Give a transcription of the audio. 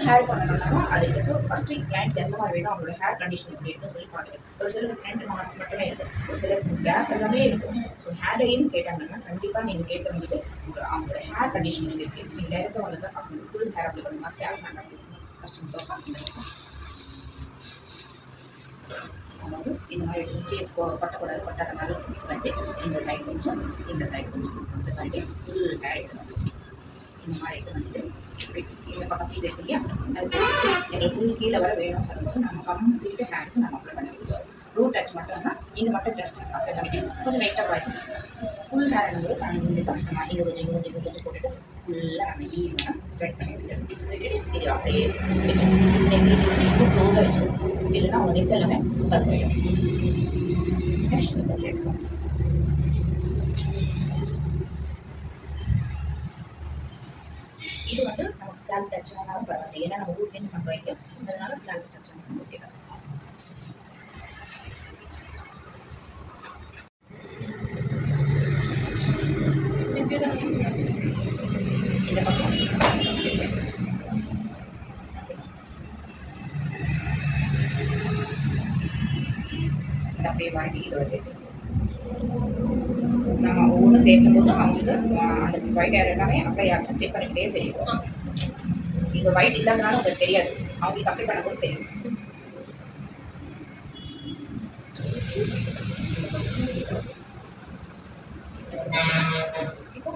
Hair பண்ணணும்னா அதுக்கு so first client எந்த மாதிரி வேணும் அவங்களோட ஹேர் கண்டிஷன் எப்படி இருக்குன்னு சொல்லி பாருங்க. ஒரு சிலருக்கு ஃப்ரண்ட் மட்டுமே இருக்கும், ஒரு சிலருக்கு கேப் எல்லாமே இருக்கும். ஸோ ஹேர் டைன்னு கேட்டாங்கன்னா கண்டிப்பாக நீங்கள் கேட்குறது அவங்களோட ஹேர் கண்டிஷன் எப்படி இருக்குது. நீங்கள் டேரெக்டாக வந்து அவங்களுக்கு ஃபுல் ஹேர் அப்படி பண்ணுமா ஸ்கேல் பண்ண அப்படி ஃபஸ்ட்டு அதாவது இந்த மாதிரி எடுத்து கொட்டக்கூடாது, கொட்டாத மாதிரி பண்ணிட்டு இந்த சைடு கொஞ்சம் இந்த சைடு கொஞ்சம் இந்த சைடு ஃபுல் ஹேர் எடுக்கணும். இந்த மாதிரி எடுத்து வந்துட்டு இந்த பக்கம் சீட் இருக்கு இல்லையா, அது எங்களுக்கு ஃபுல் கீழே வர வேணும்னு சொல்லும்போது நம்ம கம்ப்ளீட்டு ஹேருக்கு நம்ம அப்ளை பண்ணி கொடுக்குறோம். ரூட் டச் மட்டும்னா இது மட்டும் ஜஸ்ட் அப்ளை பண்ணிட்டு கொஞ்சம் வெயிட்டாக வரும். ஃபுல் ஹேர் வந்து கண்டிப்பாக இங்கே கொஞ்சம் கொஞ்சம் போட்டுட்டு ஃபுல்லாக நம்ம ஈஸியாக ஸ்ப்ரெட் பண்ணி விட்டுட்டு இது அப்படியே இன்னும் க்ளோஸாக வச்சுருக்கோம். இல்லைன்னா அவங்க நெக் எல்லாமே கருப்பிடும். நெக்ஸ்ட் கொஞ்சம் எடுக்கணும். இது வந்து நமக்கு ஸ்கேல்ப் டச் ஆனாலும் பரவாயில்ல, ஏன்னா நம்ம ரூட்லேருந்து பண்ணுறோம், அதனால ஸ்கேல்ப் டச் ஆனாலும் ஓகே தான். இந்த பக்கம் அப்படியே வாங்கி இதோட சேர்த்து நம்ம ஒவ்வொன்றும் சேர்க்கும் போது அவங்களுக்கு அந்த ஒயிட் ஹேர் எல்லாமே அப்ளை ஆச்சு செக் பண்ணிக்கிட்டே செய்வோம். இங்கே ஒயிட் இல்லாதனால உங்களுக்கு தெரியாது, அவங்களுக்கு அப்ளை பண்ணும்போது தெரியும். இப்போ